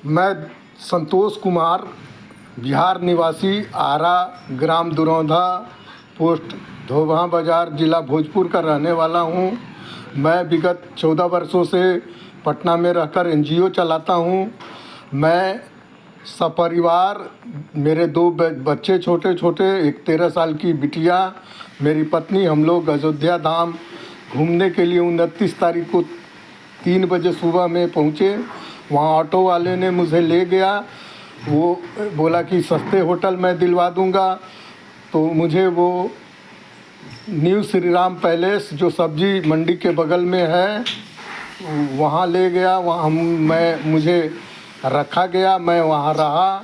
मैं संतोष कुमार, बिहार निवासी, आरा, ग्राम दुरौंधा, पोस्ट धोबहा बाज़ार, ज़िला भोजपुर का रहने वाला हूँ। मैं विगत 14 वर्षों से पटना में रहकर एनजीओ चलाता हूँ। मैं सपरिवार, मेरे 2 बच्चे छोटे छोटे, एक 13 साल की बिटिया, मेरी पत्नी, हम लोग अयोध्या धाम घूमने के लिए 29 तारीख को 3 बजे सुबह में पहुँचे। वहाँ ऑटो वाले ने मुझे ले गया। वो बोला कि सस्ते होटल मैं दिलवा दूँगा। तो मुझे वो न्यू श्री राम पैलेस जो सब्जी मंडी के बगल में है, वहाँ ले गया। वहाँ मुझे रखा गया। मैं वहाँ रहा,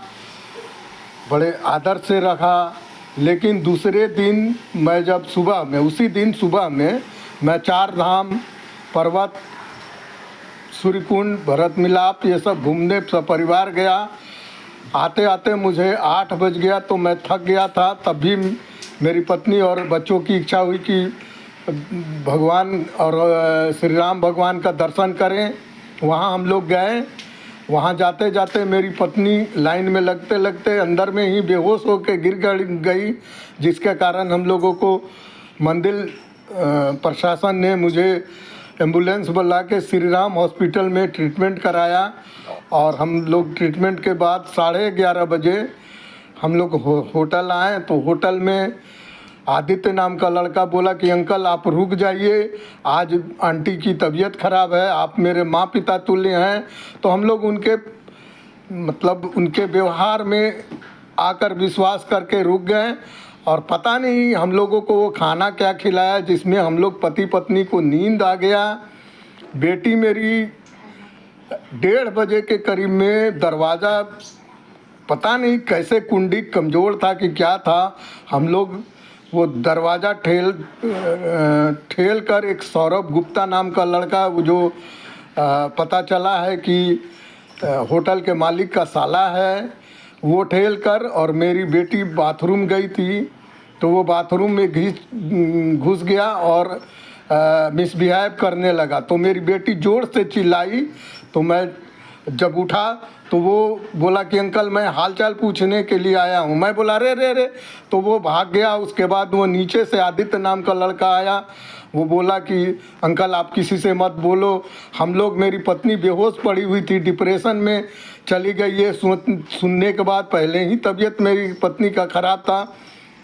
बड़े आदर से रखा। लेकिन दूसरे दिन मैं जब सुबह में, उसी दिन सुबह में मैं 4 धाम, पर्वत, सूर्यकुंड, भरत मिलाप, ये सब घूमने सपरिवार गया। आते आते मुझे 8 बज गया तो मैं थक गया था। तब भी मेरी पत्नी और बच्चों की इच्छा हुई कि भगवान और श्री राम भगवान का दर्शन करें। वहाँ हम लोग गए। वहाँ जाते जाते मेरी पत्नी लाइन में लगते लगते अंदर में ही बेहोश होकर गिर गई, जिसके कारण हम लोगों को मंदिर प्रशासन ने मुझे एम्बुलेंस बुला के श्री राम हॉस्पिटल में ट्रीटमेंट कराया। और हम लोग ट्रीटमेंट के बाद 11:30 बजे हम लोग होटल आए। तो होटल में आदित्य नाम का लड़का बोला कि अंकल आप रुक जाइए, आज आंटी की तबीयत ख़राब है, आप मेरे माँ पिता तुल्य हैं। तो हम लोग उनके व्यवहार में आकर विश्वास करके रुक गए। और पता नहीं हम लोगों को वो खाना क्या खिलाया जिसमें हम लोग पति पत्नी को नींद आ गया। बेटी मेरी 1:30 बजे के करीब में दरवाज़ा, पता नहीं कैसे कुंडी कमज़ोर था कि क्या था, हम लोग वो दरवाज़ा ठेल कर, एक सौरभ गुप्ता नाम का लड़का, वो जो पता चला है कि होटल के मालिक का साला है, वो ठेल कर, और मेरी बेटी बाथरूम गई थी तो वो बाथरूम में घुस गया और मिसबिहेव करने लगा। तो मेरी बेटी ज़ोर से चिल्लाई। तो मैं जब उठा तो वो बोला कि अंकल मैं हालचाल पूछने के लिए आया हूँ। मैं बोला रे रे रे, तो वो भाग गया। उसके बाद वो नीचे से आदित्य नाम का लड़का आया। वो बोला कि अंकल आप किसी से मत बोलो। हम लोग, मेरी पत्नी बेहोश पड़ी हुई थी, डिप्रेशन में चली गई। ये सुनने के बाद, पहले ही तबीयत मेरी पत्नी का ख़राब था,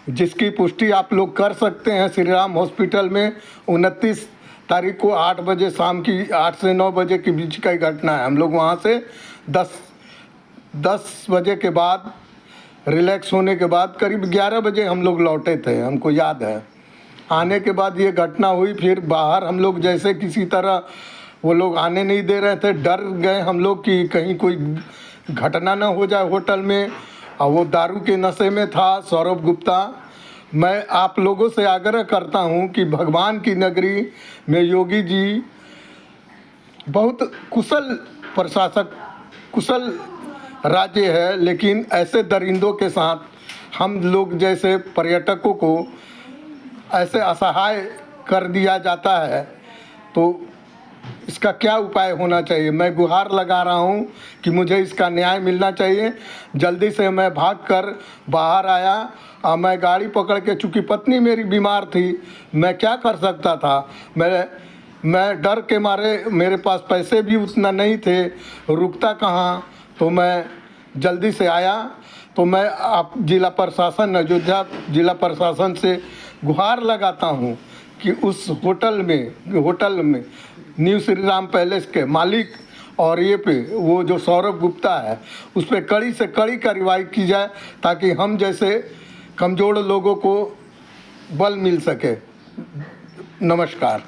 जिसकी पुष्टि आप लोग कर सकते हैं श्री राम हॉस्पिटल में। 29 तारीख को 8 बजे, शाम की 8 से 9 बजे के बीच का ही घटना है। हम लोग वहाँ से 10 बजे के बाद, रिलैक्स होने के बाद, करीब 11 बजे हम लोग लौटे थे, हमको याद है। आने के बाद ये घटना हुई। फिर बाहर हम लोग जैसे किसी तरह, वो लोग आने नहीं दे रहे थे, डर गए हम लोग कि कहीं कोई घटना ना हो जाए होटल में। और वो दारू के नशे में था सौरभ गुप्ता। मैं आप लोगों से आग्रह करता हूं कि भगवान की नगरी में योगी जी बहुत कुशल प्रशासक, कुशल राज्य है, लेकिन ऐसे दरिंदों के साथ हम लोग जैसे पर्यटकों को ऐसे असहाय कर दिया जाता है। तो इसका क्या उपाय होना चाहिए? मैं गुहार लगा रहा हूँ कि मुझे इसका न्याय मिलना चाहिए। जल्दी से मैं भागकर बाहर आया और मैं गाड़ी पकड़ के, चूँकि पत्नी मेरी बीमार थी, मैं क्या कर सकता था? मैं डर के मारे, मेरे पास पैसे भी उतना नहीं थे, रुकता कहाँ। तो मैं जल्दी से आया। तो मैं आप जिला प्रशासन, अयोध्या जिला प्रशासन से गुहार लगाता हूँ कि उस होटल में न्यू श्री राम पैलेस के मालिक और ये पे वो जो सौरभ गुप्ता है, उस पर कड़ी से कड़ी कार्रवाई की जाए, ताकि हम जैसे कमज़ोर लोगों को बल मिल सके। नमस्कार।